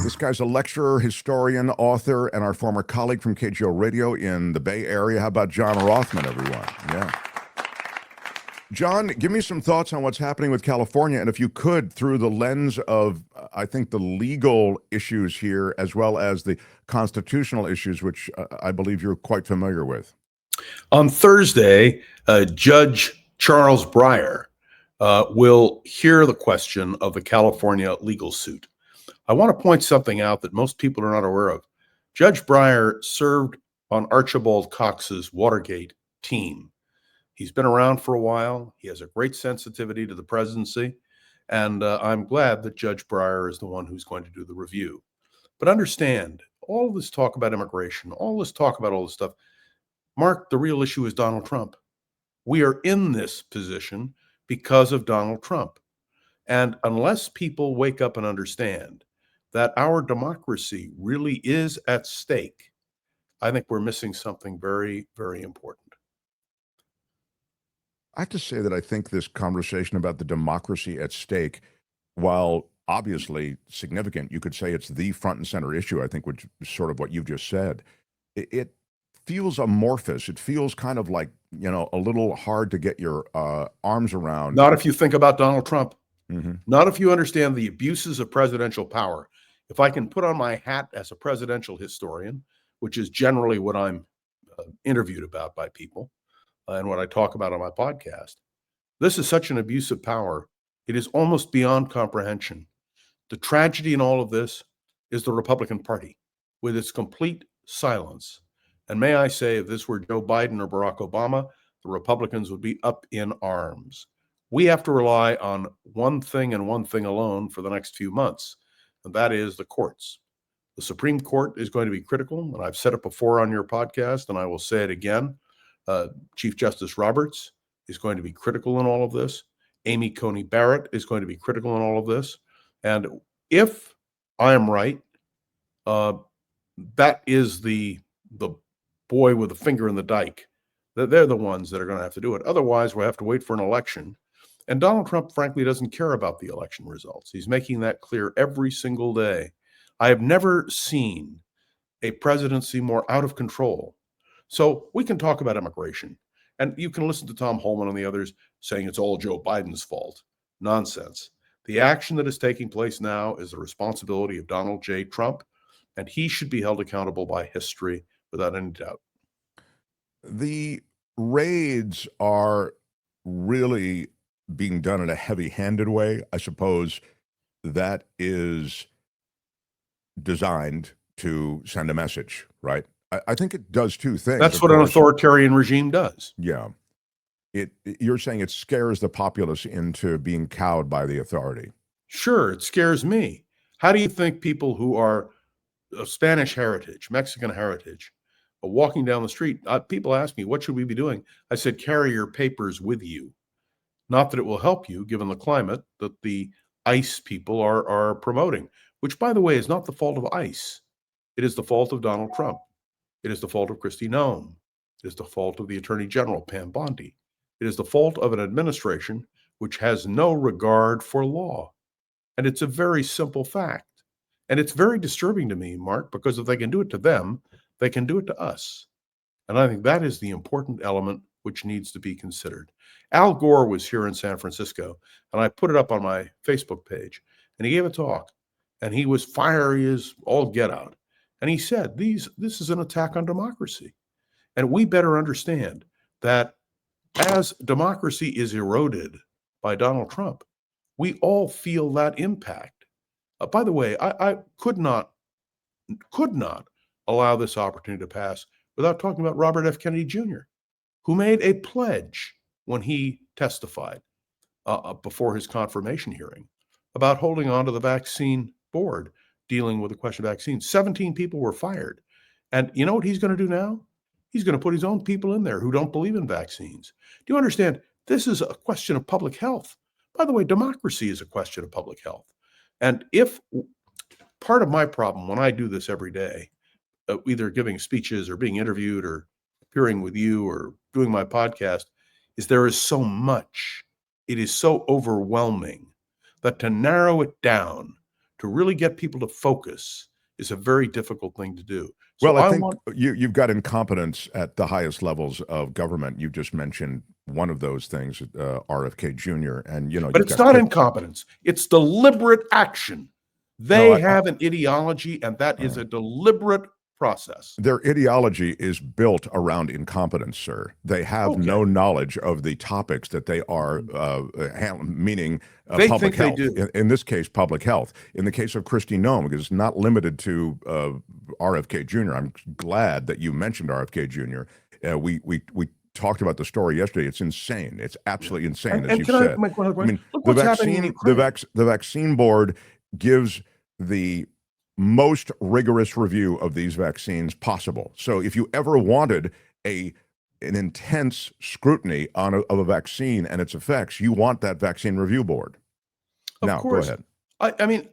This guy's a lecturer, historian, author, and our former colleague from KGO Radio in the Bay Area. How about John Rothmann, everyone? Yeah. John, give me some thoughts on what's happening with California, and if you could, through the lens of, I think, the legal issues here, as well as the constitutional issues, which I believe you're quite familiar with. On Thursday, Judge Charles Brier will hear the question of the California legal suit. I want to point something out that most people are not aware of. Judge Brier served on Archibald Cox's Watergate team. He's been around for a while. He has a great sensitivity to the presidency, and I'm glad that Judge Brier is the one who's going to do the review. But understand, all this talk about immigration, all this talk about all this stuff, Mark, the real issue is Donald Trump. We are in this position because of Donald Trump. And unless people wake up and understand that our democracy really is at stake, I think we're missing something very, very important. I have to say that I think this conversation about the democracy at stake, while obviously significant, you could say it's the front and center issue, I think, which is sort of what you've just said. It feels amorphous. It feels kind of like, a little hard to get your arms around. Not if you think about Donald Trump. Mm-hmm. Not if you understand the abuses of presidential power. If I can put on my hat as a presidential historian, which is generally what I'm interviewed about by people, and what I talk about on my podcast, this is such an abuse of power. It is almost beyond comprehension. The tragedy in all of this is the Republican Party, with its complete silence. And may I say, if this were Joe Biden or Barack Obama, the Republicans would be up in arms. We have to rely on one thing and one thing alone for the next few months, and that is the courts. The Supreme Court is going to be critical, and I've said it before on your podcast, and I will say it again. Chief Justice Roberts is going to be critical in all of this. Amy Coney Barrett is going to be critical in all of this. And if I am right, that is the boy with the finger in the dike. They're the ones that are going to have to do it. Otherwise, we'll have to wait for an election. And Donald Trump, frankly, doesn't care about the election results. He's making that clear every single day. I have never seen a presidency more out of control. So we can talk about immigration, and you can listen to Tom Holman and the others saying it's all Joe Biden's fault. Nonsense. The action that is taking place now is the responsibility of Donald J. Trump, and he should be held accountable by history without any doubt. The raids are really being done in a heavy-handed way. I suppose that is designed to send a message, right? I think it does two things. That's what an authoritarian regime does. Yeah. You're saying it scares the populace into being cowed by the authority. Sure, it scares me. How do you think people who are of Spanish heritage, Mexican heritage, are walking down the street? People ask me, what should we be doing? I said, carry your papers with you. Not that it will help you, given the climate that the ICE people are promoting, which, by the way, is not the fault of ICE. It is the fault of Donald Trump. It is the fault of Kristi Noem. It is the fault of the Attorney General, Pam Bondi. It is the fault of an administration which has no regard for law. And it's a very simple fact. And it's very disturbing to me, Mark, because if they can do it to them, they can do it to us. And I think that is the important element which needs to be considered. Al Gore was here in San Francisco, and I put it up on my Facebook page, and he gave a talk, and he was fiery as all get out. And he said, this is an attack on democracy. And we better understand that as democracy is eroded by Donald Trump, we all feel that impact. By the way, I could not allow this opportunity to pass without talking about Robert F. Kennedy Jr., who made a pledge when he testified before his confirmation hearing about holding on to the vaccine board, dealing with the question of vaccines. 17 people were fired. And you know what he's going to do now? He's going to put his own people in there who don't believe in vaccines. Do you understand? This is a question of public health. By the way, democracy is a question of public health. And if part of my problem when I do this every day, either giving speeches or being interviewed or appearing with you or doing my podcast, is there is so much. It is so overwhelming that to narrow it down to really get people to focus is a very difficult thing to do. So Well, I I think want, you've got incompetence at the highest levels of government. You just mentioned one of those things, RFK Jr., and but you've it's got not incompetence. It's deliberate action. no. They have an ideology, and that is a deliberate process. Their ideology is built around incompetence, sir. They have Okay. no knowledge of the topics that they are meaning They public think they health. do. In this case, public health. In the case of Kristi Noem, because it's not limited to RFK Jr. I'm glad that you mentioned RFK Jr. We talked about the story yesterday. It's insane. It's absolutely insane, as And you've can I said. make one other I point? mean, Look the what's happening in Ukraine. the vaccine board gives the most rigorous review of these vaccines possible. So if you ever wanted an intense scrutiny of a vaccine and its effects, you want that vaccine review board. Of Now, course. go ahead. I mean,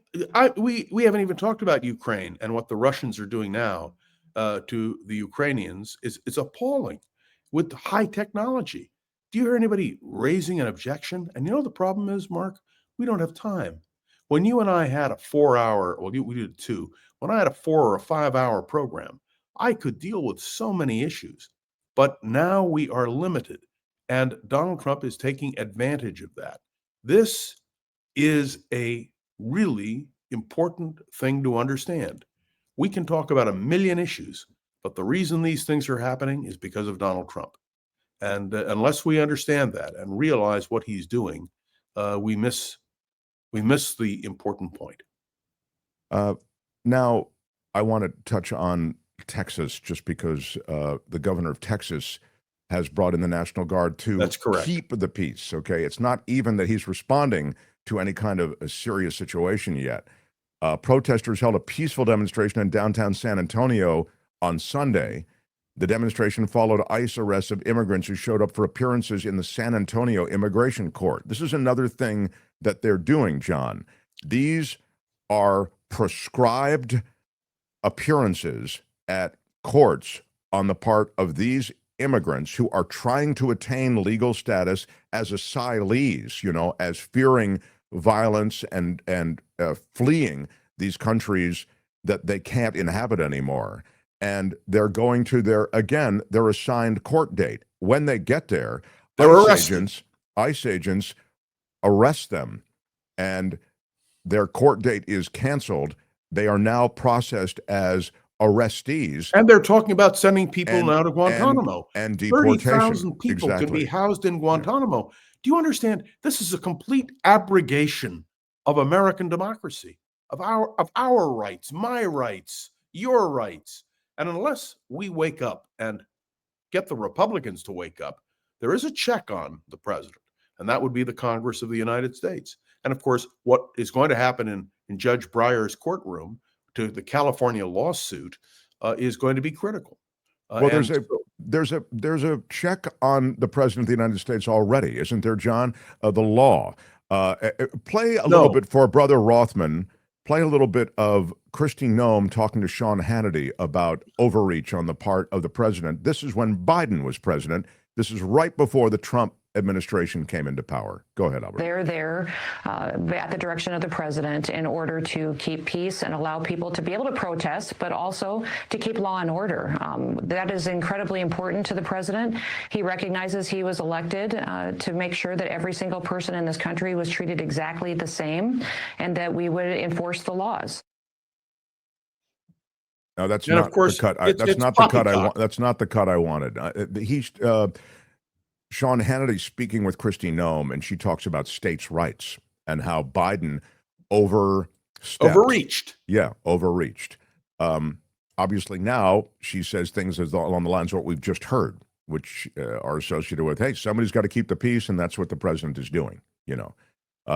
we haven't even talked about Ukraine and what the Russians are doing now to the Ukrainians is appalling with high technology. Do you hear anybody raising an objection? And you know the problem is, Mark, we don't have time. When you and I had a 4-hour, well, we did 2. When I had a 4 or a 5-hour program, I could deal with so many issues. But now we are limited, and Donald Trump is taking advantage of that. This is a really important thing to understand. We can talk about a million issues, but the reason these things are happening is because of Donald Trump. And unless we understand that and realize what he's doing, we miss the important point. Now, I want to touch on Texas just because the governor of Texas has brought in the National Guard to That's correct. keep the peace. Okay, it's not even that he's responding to any kind of a serious situation yet. Protesters held a peaceful demonstration in downtown San Antonio on Sunday. The demonstration followed ICE arrests of immigrants who showed up for appearances in the San Antonio Immigration Court. This is another thing that they're doing, John. These are prescribed appearances at courts on the part of these immigrants who are trying to attain legal status as asylees, as fearing violence and fleeing these countries that they can't inhabit anymore. And they're going to their assigned court date. When they get there, They're arrested. ICE agents arrest them, and their court date is canceled. They are now processed as arrestees. And they're talking about sending people now to Guantanamo. And deportation. 30,000 people can be housed in Guantanamo. Do you understand? This is a complete abrogation of American democracy, of our rights, my rights, your rights. And unless we wake up and get the Republicans to wake up, there is a check on the president, and that would be the Congress of the United States. And of course, what is going to happen in Judge Breyer's courtroom to the California lawsuit is going to be critical. Well, there's a check on the president of the United States already, isn't there, John? The law. Play a little bit for Brother Rothmann. Play a little bit of Kristi Noem talking to Sean Hannity about overreach on the part of the president. This is when Biden was president. This is right before the Trump administration came into power. Go ahead, Albert. They're there at the direction of the president in order to keep peace and allow people to be able to protest, but also to keep law and order. That is incredibly important to the president. He recognizes he was elected to make sure that every single person in this country was treated exactly the same and that we would enforce the laws. No, that's not the cut. That's not the cut I want. That's not the cut I wanted. Sean Hannity speaking with Kristi Noem, and she talks about states' rights and how Biden overreached. Yeah, overreached. Obviously, now she says things along the lines of what we've just heard, which are associated with, hey, somebody's got to keep the peace, and that's what the president is doing.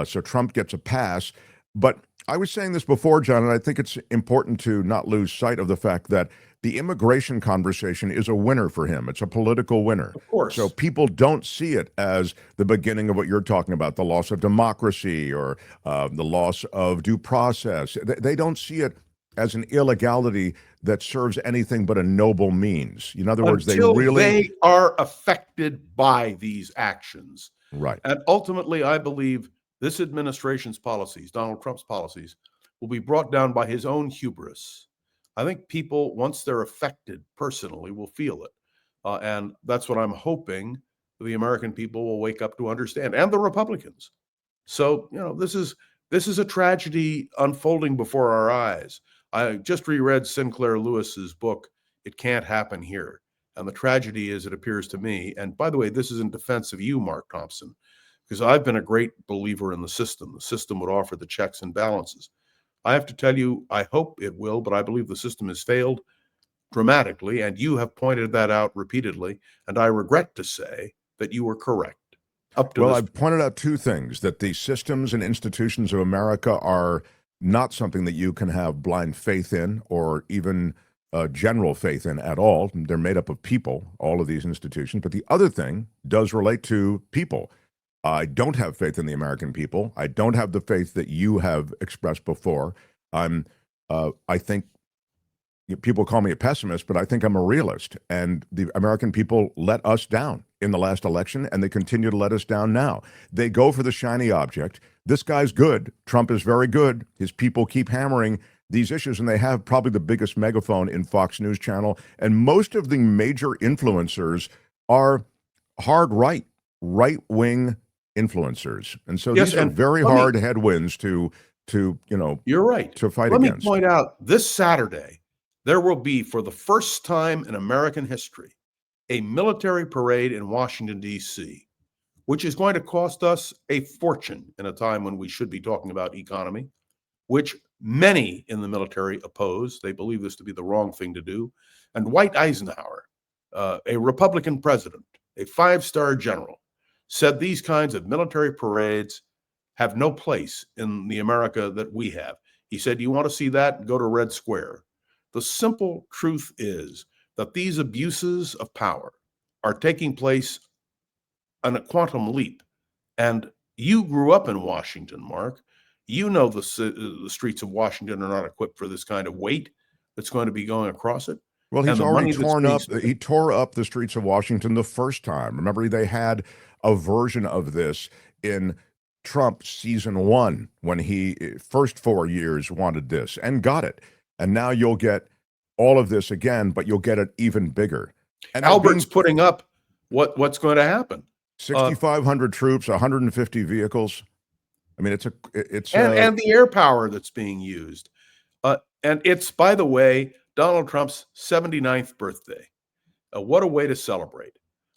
So Trump gets a pass. But I was saying this before, John, and I think it's important to not lose sight of the fact that the immigration conversation is a winner for him. It's a political winner. Of course. So people don't see it as the beginning of what you're talking about, the loss of democracy or the loss of due process. They don't see it as an illegality that serves anything but a noble means. In other words, they are affected by these actions. Right. And ultimately, I believe this administration's policies, Donald Trump's policies, will be brought down by his own hubris. I think people, once they're affected personally, will feel it. And that's what I'm hoping the American people will wake up to understand, and the Republicans. So, this is a tragedy unfolding before our eyes. I just reread Sinclair Lewis's book, It Can't Happen Here. And the tragedy is, it appears to me, and by the way, this is in defense of you, Mark Thompson, because I've been a great believer in the system. The system would offer the checks and balances. I have to tell you, I hope it will, but I believe the system has failed dramatically, and you have pointed that out repeatedly, and I regret to say that you were correct. Well, I've pointed out two things: that the systems and institutions of America are not something that you can have blind faith in or even general faith in at all. They're made up of people, all of these institutions. But the other thing does relate to people. I don't have faith in the American people. I don't have the faith that you have expressed before. I think people call me a pessimist, but I think I'm a realist. And the American people let us down in the last election, and they continue to let us down now. They go for the shiny object. This guy's good. Trump is very good. His people keep hammering these issues, and they have probably the biggest megaphone in Fox News Channel. And most of the major influencers are hard right-wing influencers. And so these are very hard headwinds to you're right, to fight against. Let me point out, this Saturday, there will be, for the first time in American history, a military parade in Washington, D.C., which is going to cost us a fortune in a time when we should be talking about economy, which many in the military oppose. They believe this to be the wrong thing to do. And Dwight Eisenhower, a Republican president, a five-star general, said these kinds of military parades have no place in the America that we have. He said, you want to see that? Go to Red Square. The simple truth is that these abuses of power are taking place on a quantum leap. And you grew up in Washington, Mark. You know the streets of Washington are not equipped for this kind of weight that's going to be going across it. Well, he's already he tore up the streets of Washington the first time. Remember, they had a version of this in Trump season 1 when he first 4 years wanted this and got it. And now you'll get all of this again, but you'll get it even bigger. And Albert's putting up what's going to happen. 6,500 troops, 150 vehicles. I mean, it's and the air power that's being used. And it's, by the way, Donald Trump's 79th birthday. What a way to celebrate.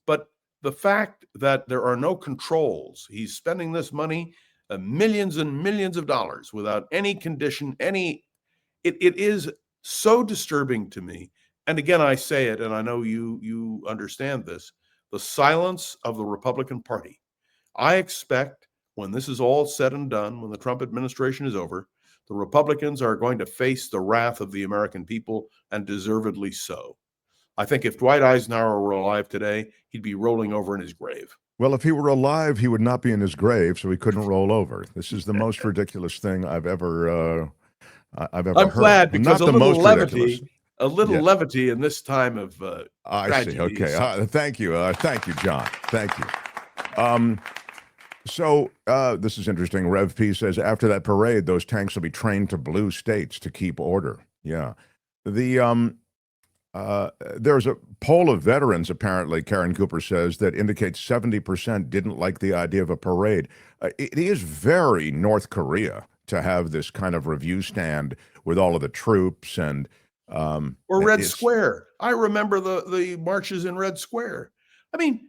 But the fact that there are no controls, he's spending this money, millions and millions of dollars without any condition, it is so disturbing to me. And again, I say it, and I know you understand this, the silence of the Republican Party. I expect when this is all said and done, when the Trump administration is over, the Republicans are going to face the wrath of the American people, and deservedly so. I think if Dwight Eisenhower were alive today, he'd be rolling over in his grave. Well, if he were alive, he would not be in his grave, so he couldn't roll over. This is the most ridiculous thing I've ever heard. I'm glad, because not a little levity, levity in this time of I see. Okay. Thank you. Thank you, John. Thank you. So this is interesting. Rev P says, after that parade, those tanks will be trained to blue states to keep order. Yeah. There's a poll of veterans, apparently, Karen Cooper says, that indicates 70% didn't like the idea of a parade. It is very North Korea to have this kind of review stand with all of the troops and or Red Square. I remember the marches in Red Square. I mean,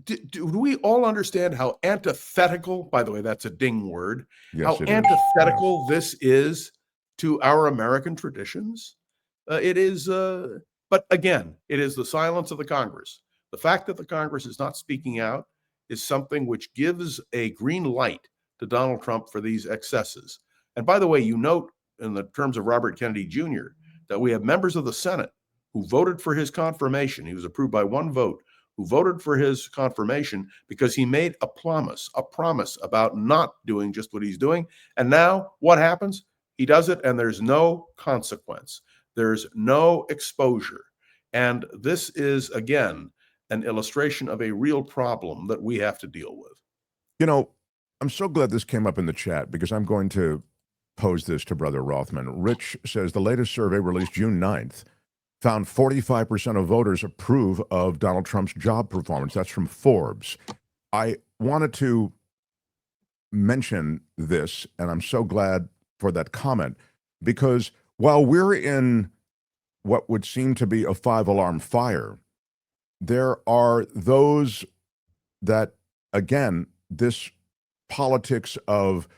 do we all understand how antithetical, by the way, that's a ding word, how antithetical this is to our American traditions? It is, but again, it is the silence of the Congress. The fact that the Congress is not speaking out is something which gives a green light to Donald Trump for these excesses. And by the way, you note in the terms of Robert Kennedy Jr. that we have members of the Senate who voted for his confirmation. He was approved by one vote, who voted for his confirmation because he made a promise about not doing just what he's doing. And now what happens? He does it, and there's no consequence. There's no exposure. And this is, again, an illustration of a real problem that we have to deal with. You know, I'm so glad this came up in the chat, because I'm going to pose this to Brother Rothman. Rich says the latest survey released June 9th found 45% of voters approve of Donald Trump's job performance. That's from Forbes. I wanted to mention this, and I'm so glad for that comment, because while we're in what would seem to be a five-alarm fire, there are those that, again, this politics of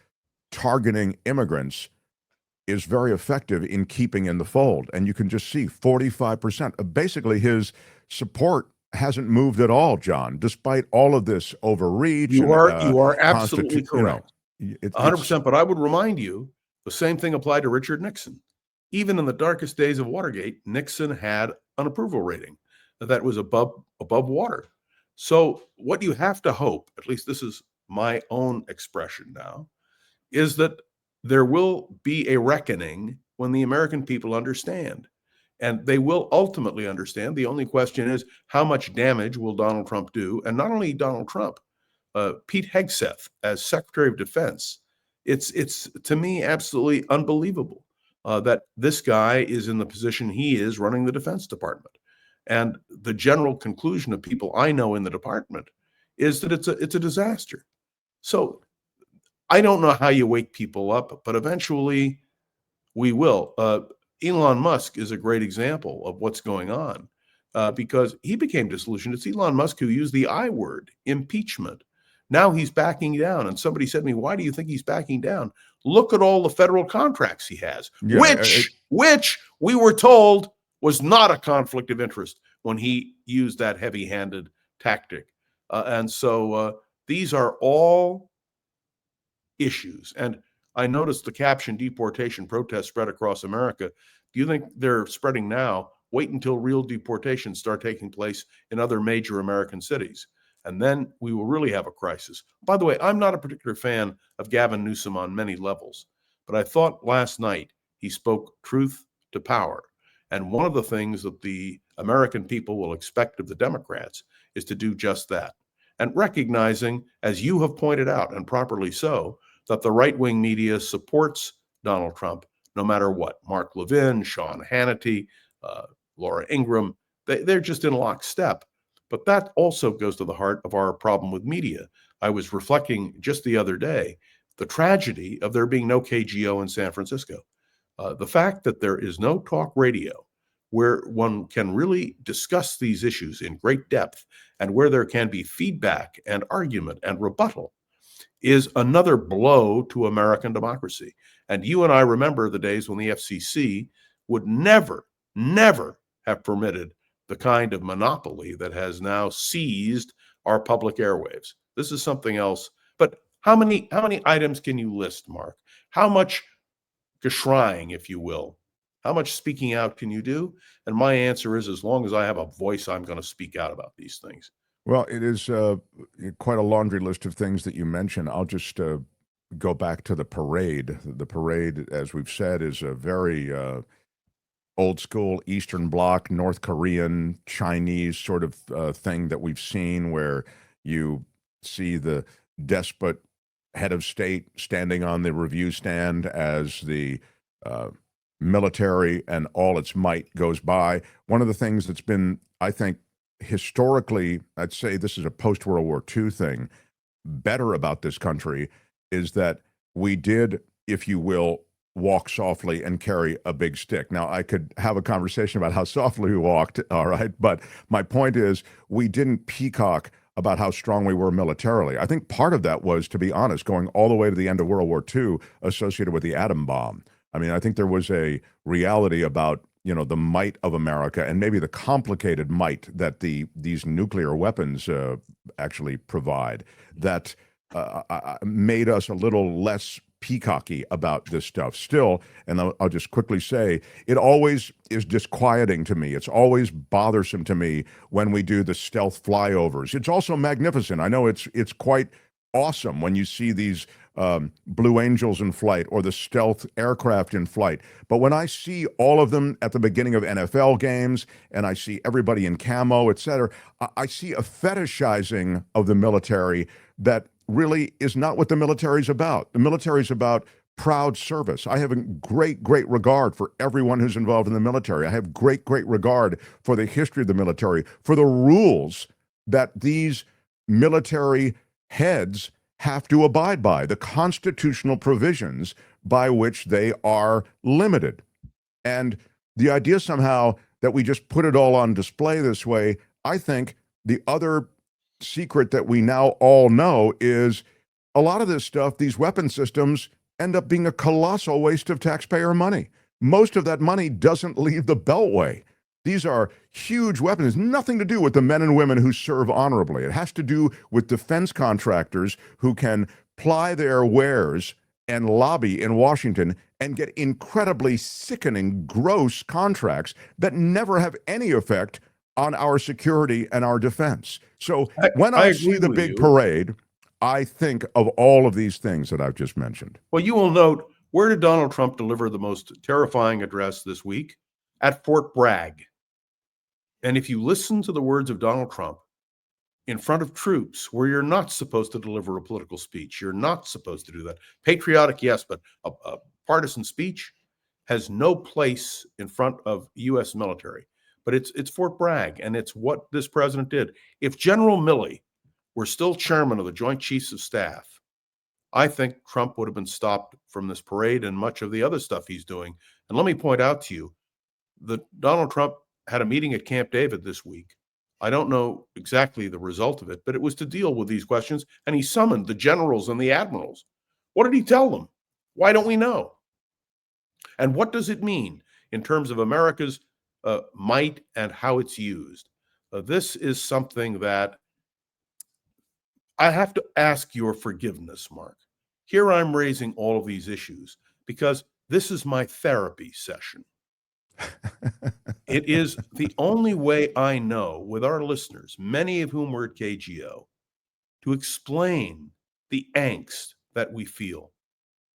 targeting immigrants is very effective in keeping in the fold. And you can just see 45%. Basically, his support hasn't moved at all, John, despite all of this overreach. You are absolutely correct. 100%. It's, but I would remind you, the same thing applied to Richard Nixon. Even in the darkest days of Watergate, Nixon had an approval rating that was above water. So what you have to hope, at least this is my own expression now, is that there will be a reckoning when the American people understand. And they will ultimately understand. The only question is, how much damage will Donald Trump do? And not only Donald Trump, Pete Hegseth as Secretary of Defense. It's to me absolutely unbelievable that this guy is in the position he is, running the Defense Department. And the general conclusion of people I know in the department is that it's a disaster. So I don't know how you wake people up, but eventually we will. Elon Musk is a great example of what's going on because he became disillusioned. It's Elon Musk who used the I word, impeachment. Now he's backing down. And somebody said to me, why do you think he's backing down? Look at all the federal contracts he has, which we were told was not a conflict of interest when he used that heavy-handed tactic. And so these are all issues. And I noticed the caption, deportation protests spread across America. Do you think they're spreading now? Wait until real deportations start taking place in other major American cities. And then we will really have a crisis. By the way, I'm not a particular fan of Gavin Newsom on many levels, but I thought last night he spoke truth to power. And one of the things that the American people will expect of the Democrats is to do just that. And recognizing, as you have pointed out, and properly so, that the right-wing media supports Donald Trump no matter what. Mark Levin, Sean Hannity, Laura Ingraham, they're just in lockstep. But that also goes to the heart of our problem with media. I was reflecting just the other day, the tragedy of there being no KGO in San Francisco. The fact that there is no talk radio where one can really discuss these issues in great depth and where there can be feedback and argument and rebuttal is another blow to American democracy. And you and I remember the days when the FCC would never have permitted the kind of monopoly that has now seized our public airwaves. This is something else. But how many items can you list, Mark? How much geschrying, if you will? How much speaking out can you do? And my answer is, as long as I have a voice, I'm going to speak out about these things. Well, it is quite a laundry list of things that you mentioned. I'll just go back to the parade. The parade, as we've said, is a very old school Eastern Bloc, North Korean, Chinese sort of thing that we've seen, where you see the despot head of state standing on the review stand as the military and all its might goes by. One of the things that's been, I think, historically, I'd say this is a post-World War II thing, better about this country is that we did, if you will, walk softly and carry a big stick. Now, I could have a conversation about how softly we walked, all right? But my point is, we didn't peacock about how strong we were militarily. I think part of that was, to be honest, going all the way to the end of World War II associated with the atom bomb. I mean, I think there was a reality about, you know, the might of America and maybe the complicated might that these nuclear weapons actually provide that made us a little less peacocky about this stuff. Still, and I'll just quickly say, it always is disquieting to me. It's always bothersome to me when we do the stealth flyovers. It's also magnificent. I know it's quite awesome when you see these Blue Angels in flight or the stealth aircraft in flight. But when I see all of them at the beginning of NFL games and I see everybody in camo, et cetera, I see a fetishizing of the military that really is not what the military is about. The military is about proud service. I have a great, great regard for everyone who's involved in the military. I have great, great regard for the history of the military, for the rules that these military heads have to abide by, the constitutional provisions by which they are limited. And the idea somehow that we just put it all on display this way, I think the other secret that we now all know is a lot of this stuff, these weapon systems, end up being a colossal waste of taxpayer money. Most of that money doesn't leave the Beltway. These are huge weapons. Nothing to do with the men and women who serve honorably. It has to do with defense contractors who can ply their wares and lobby in Washington and get incredibly sickening, gross contracts that never have any effect on our security and our defense. So when I see the big parade, I think of all of these things that I've just mentioned. Well, you will note, where did Donald Trump deliver the most terrifying address this week? At Fort Bragg. And if you listen to the words of Donald Trump in front of troops where you're not supposed to deliver a political speech, you're not supposed to do that. Patriotic, yes, but a partisan speech has no place in front of U.S. military. But it's Fort Bragg, and it's what this president did. If General Milley were still chairman of the Joint Chiefs of Staff, I think Trump would have been stopped from this parade and much of the other stuff he's doing. And let me point out to you that Donald Trump had a meeting at Camp David this week. I don't know exactly the result of it, but it was to deal with these questions. And he summoned the generals and the admirals. What did he tell them? Why don't we know? And what does it mean in terms of America's might and how it's used? This is something that I have to ask your forgiveness, Mark. Here I'm raising all of these issues because this is my therapy session. It is the only way I know with our listeners, many of whom were at KGO, to explain the angst that we feel.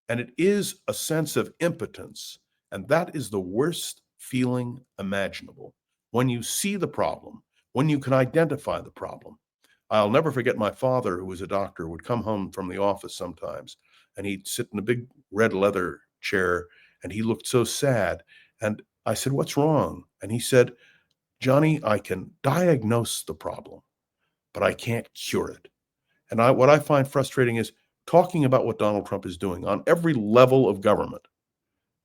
And it is a sense of impotence. And that is the worst feeling imaginable. When you see the problem, when you can identify the problem. I'll never forget my father, who was a doctor, would come home from the office sometimes, and he'd sit in a big red leather chair, and he looked so sad. And I said, "What's wrong?" And he said, "Johnny, I can diagnose the problem, but I can't cure it." And what I find frustrating is talking about what Donald Trump is doing on every level of government.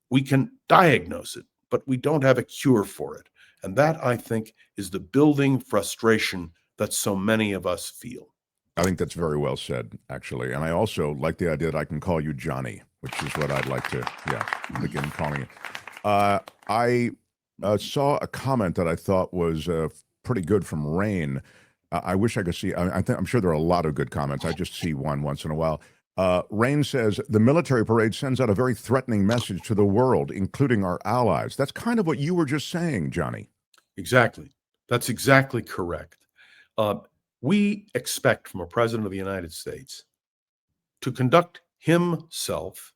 We can diagnose it, but we don't have a cure for it. And that, I think, is the building frustration that so many of us feel. I think that's very well said, actually. And I also like the idea that I can call you Johnny, which is what I'd like to, begin calling you. I saw a comment that I thought was pretty good from Rain. I wish I could see, I'm sure there are a lot of good comments. I just see one once in a while. Rain says, the military parade sends out a very threatening message to the world, including our allies. That's kind of what you were just saying, Johnny. Exactly. That's exactly correct. We expect from a president of the United States to conduct himself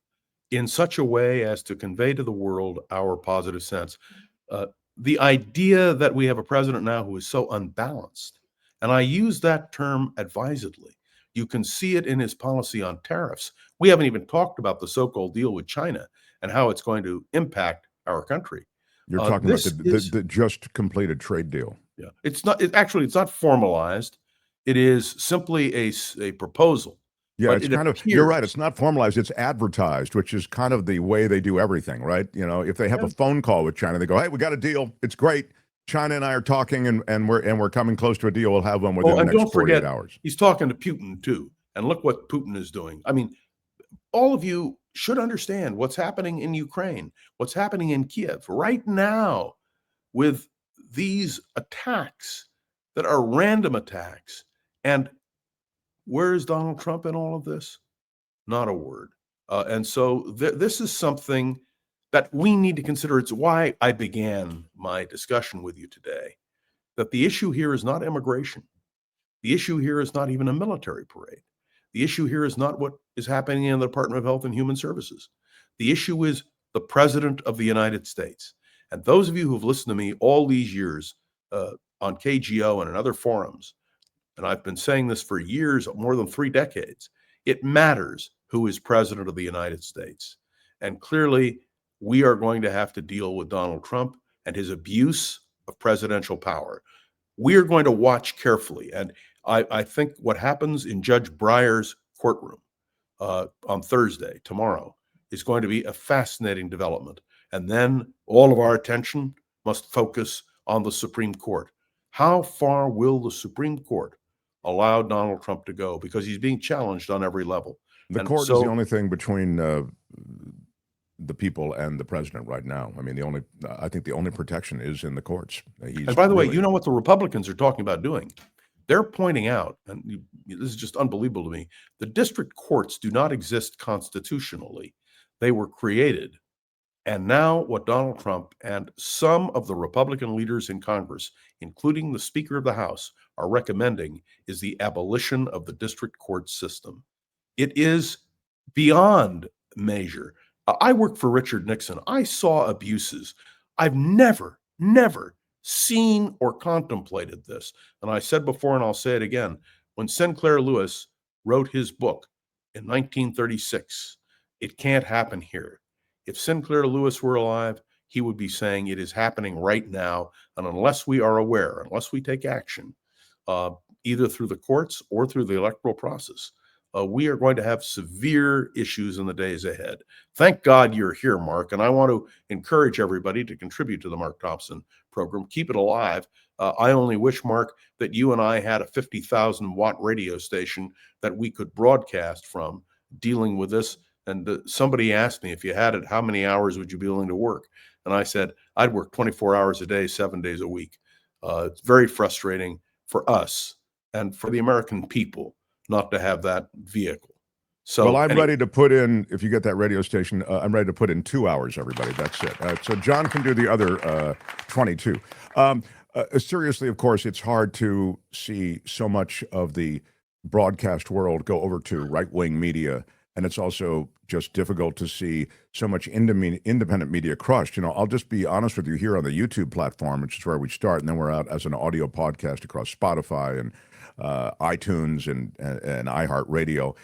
in such a way as to convey to the world our positive sense. The idea that we have a president now who is so unbalanced, and I use that term advisedly. You can see it in his policy on tariffs. We haven't even talked about the so-called deal with China and how it's going to impact our country. You're talking about the just completed trade deal. Yeah, it's not formalized. It is simply a proposal. Yeah, it's kind of, you're right. It's not formalized. It's advertised, which is kind of the way they do everything, right? You know, if they have a phone call with China, they go, "Hey, we got a deal. It's great. China and I are talking, and we're coming close to a deal. We'll have one within the next 48 hours." He's talking to Putin too, and look what Putin is doing. I mean, all of you should understand what's happening in Ukraine, what's happening in Kiev right now with these attacks that are random attacks. And where is Donald Trump in all of this? Not a word. And so this is something that we need to consider. It's why I began my discussion with you today, that the issue here is not immigration. The issue here is not even a military parade. The issue here is not what is happening in the Department of Health and Human Services. The issue is the President of the United States. And those of you who've listened to me all these years on KGO and in other forums, and I've been saying this for years, more than 3 decades, it matters who is President of the United States. And clearly, we are going to have to deal with Donald Trump and his abuse of presidential power. We are going to watch carefully. And I think what happens in Judge Brier's courtroom on Thursday, tomorrow, is going to be a fascinating development. And then all of our attention must focus on the Supreme Court. How far will the Supreme Court allow Donald Trump to go? Because he's being challenged on every level. The And court is the so- only thing between the people and the president right now. I mean, I think the only protection is in the courts. And by the way, you know what the Republicans are talking about doing? They're pointing out, and this is just unbelievable to me, the district courts do not exist constitutionally. They were created. And now what Donald Trump and some of the Republican leaders in Congress, including the Speaker of the House, are recommending is the abolition of the district court system. It is beyond measure. I worked for Richard Nixon. I saw abuses. I've never seen or contemplated this. And I said before, and I'll say it again, when Sinclair Lewis wrote his book in 1936, It Can't Happen Here. If Sinclair Lewis were alive, he would be saying it is happening right now. And unless we are aware, unless we take action, either through the courts or through the electoral process, we are going to have severe issues in the days ahead. Thank God you're here, Mark. And I want to encourage everybody to contribute to the Mark Thompson program. Keep it alive. I only wish, Mark, that you and I had a 50,000 watt radio station that we could broadcast from dealing with this. And somebody asked me, if you had it, how many hours would you be willing to work? And I said, I'd work 24 hours a day, 7 days a week. It's very frustrating for us and for the American people not to have that vehicle. So, well, I'm ready to put in, if you get that radio station, I'm ready to put in 2 hours, everybody. That's it. So John can do the other 22. Seriously, of course, it's hard to see so much of the broadcast world go over to right-wing media, and it's also just difficult to see so much independent media crushed. You know, I'll just be honest with you, here on the YouTube platform, which is where we start, and then we're out as an audio podcast across Spotify and iTunes and iHeartRadio.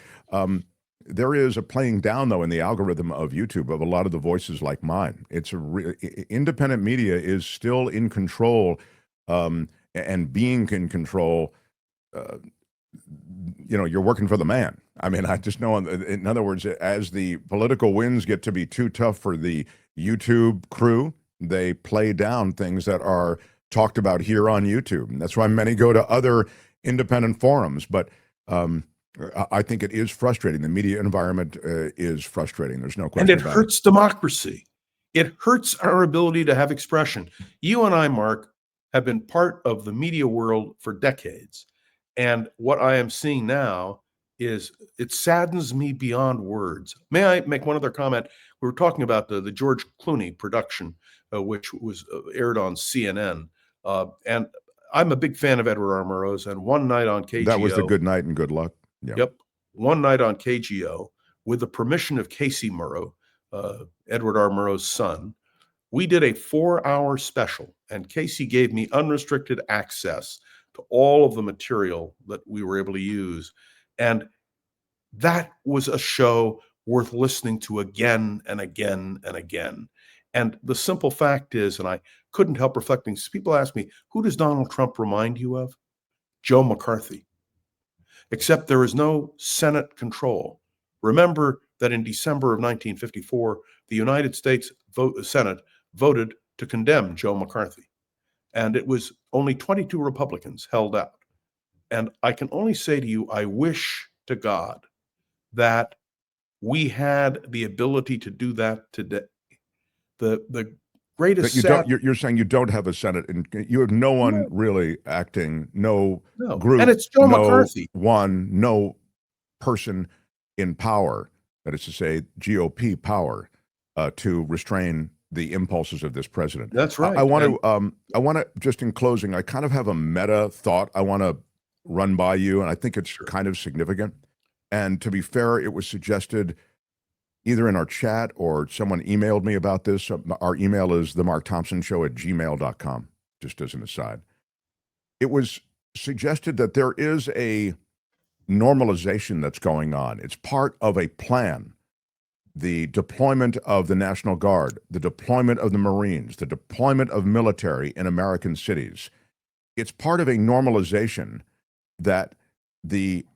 There is a playing down, though, in the algorithm of YouTube of a lot of the voices like mine. It's independent media is still in control, and being in control. You know, you're working for the man. I mean, I just know, in other words, as the political winds get to be too tough for the YouTube crew, they play down things that are talked about here on YouTube. And that's why many go to other independent forums. But I think it is frustrating. The media environment is frustrating. There's no question about it. And it hurts democracy. It hurts our ability to have expression. You and I, Mark, have been part of the media world for decades. And what I am seeing now is, it saddens me beyond words. May I make one other comment? We were talking about the George Clooney production, which was aired on CNN. And I'm a big fan of Edward R. Murrow's. And one night on KGO. That was the Good Night and Good Luck. Yeah. Yep. One night on KGO, with the permission of Casey Murrow, Edward R. Murrow's son, we did a 4-hour special. And Casey gave me unrestricted access to all of the material that we were able to use. And that was a show worth listening to again and again and again. And the simple fact is, and I couldn't help reflecting, people ask me, who does Donald Trump remind you of? Joe McCarthy. Except there is no Senate control. Remember that in December of 1954, the United States Senate voted to condemn Joe McCarthy. And it was only 22 Republicans held out. And I can only say to you, I wish to God that we had the ability to do that today. The greatest you're saying you don't have a Senate, and you have no one really acting, no group, and it's Joe McCarthy. No person in power, that is to say GOP power, to restrain the impulses of this president. That's right. I want to just in closing, I kind of have a meta thought I want to run by you, and I think it's kind of significant. And to be fair, it was suggested either in our chat or someone emailed me about this. Our email is themarkthompsonshow@gmail.com, just as an aside. It was suggested that there is a normalization that's going on. It's part of a plan the deployment of the National Guard, the deployment of the Marines, the deployment of military in American cities. It's part of a normalization that the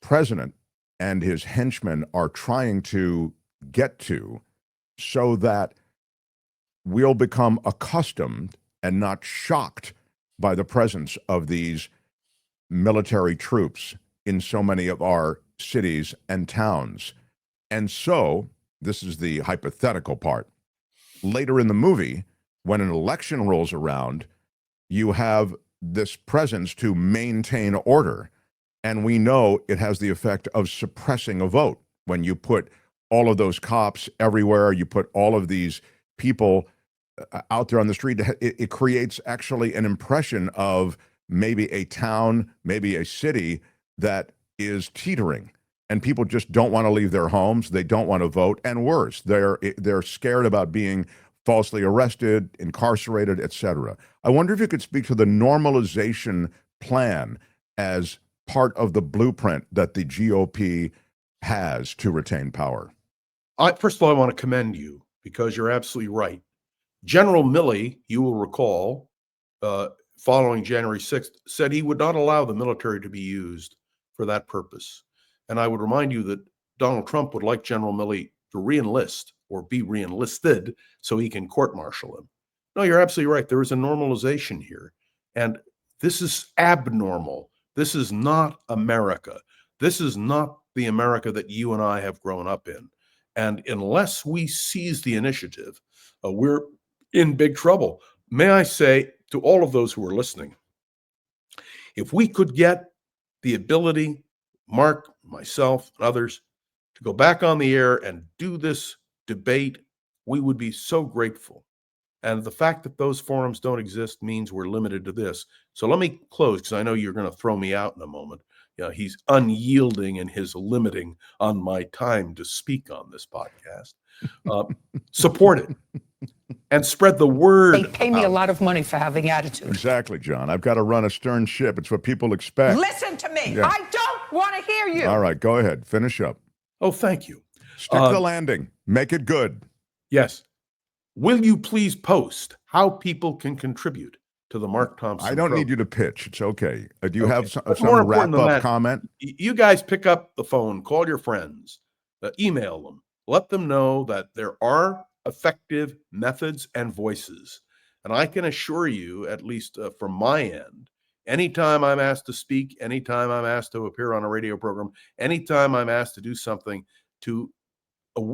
president and his henchmen are trying to get to, so that we'll become accustomed and not shocked by the presence of these military troops in so many of our cities and towns. And so, this is the hypothetical part. Later in the movie, when an election rolls around, you have this presence to maintain order. And we know it has the effect of suppressing a vote. When you put all of those cops everywhere, you put all of these people out there on the street, it creates actually an impression of maybe a town, maybe a city that is teetering. And people just don't want to leave their homes. They don't want to vote. And worse, they're scared about being falsely arrested, incarcerated, etc. I wonder if you could speak to the normalization plan as part of the blueprint that the GOP has to retain power. First of all, I want to commend you because you're absolutely right. General Milley, you will recall, following January 6th, said he would not allow the military to be used for that purpose. And I would remind you that Donald Trump would like General Milley to re-enlist or be re-enlisted so he can court-martial him. No, you're absolutely right. There is a normalization here. And this is abnormal. This is not America. This is not the America that you and I have grown up in. And unless we seize the initiative, we're in big trouble. May I say to all of those who are listening, if we could get the ability, Mark, myself, and others, to go back on the air and do this debate, we would be so grateful. And the fact that those forums don't exist means we're limited to this. So let me close, because I know you're going to throw me out in a moment. You know, he's unyielding in his limiting on my time to speak on this podcast. Support it and spread the word. They pay me a lot of money for having attitude. Exactly, John. I've got to run a stern ship. It's what people expect. Listen to me. Yeah. I don't want to hear you. All right, go ahead. Finish up. Oh, thank you. Stick the landing. Make it good. Yes. Will you please post how people can contribute to the Mark Thompson I don't program? need you to pitch. It's okay. Do you Okay. have some More important than wrap-up that, comment? You guys pick up the phone, call your friends, email them, let them know that there are effective methods and voices. And I can assure you, at least from my end, anytime I'm asked to speak, anytime I'm asked to appear on a radio program, anytime I'm asked to do something to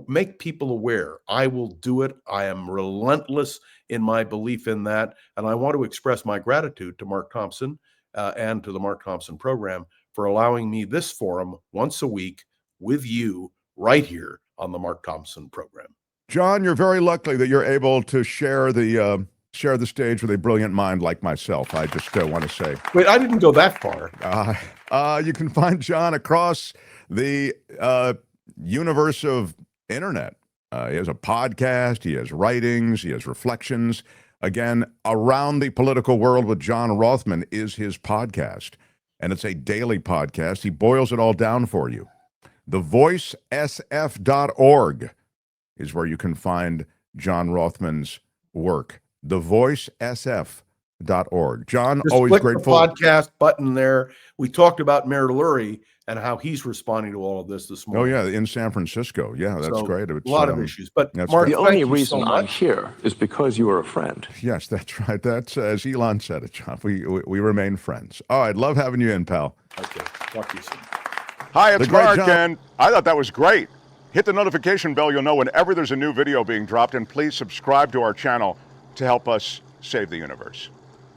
make people aware, I will do it. I am relentless in my belief in that. And I want to express my gratitude to Mark Thompson and to the Mark Thompson program for allowing me this forum once a week with you right here on the Mark Thompson program. John, you're very lucky that you're able to share the stage with a brilliant mind like myself. I just want to say. Wait, I didn't go that far. You can find John across the universe of internet. He has a podcast, he has writings, he has reflections. Again, Around the Political World with John Rothmann is his podcast, and it's a daily podcast. He boils it all down for you. TheVoiceSF.org is where you can find John Rothmann's work. TheVoiceSF.org. John, Just always click grateful. the podcast button there. We talked about Mayor Lurie and how he's responding to all of this morning. Oh, yeah, in San Francisco. Yeah, that's So, great. A lot of issues. But that's Mark, great. The only thank you reason so I'm much. here is because you are a friend. Yes, that's right. That's as Elon said it, John. We remain friends. All right, love having you in, pal. Okay, talk to you soon. Hi, it's The great Mark, John. and I thought that was great. Hit the notification bell. You'll know whenever there's a new video being dropped, and please subscribe to our channel to help us save the universe.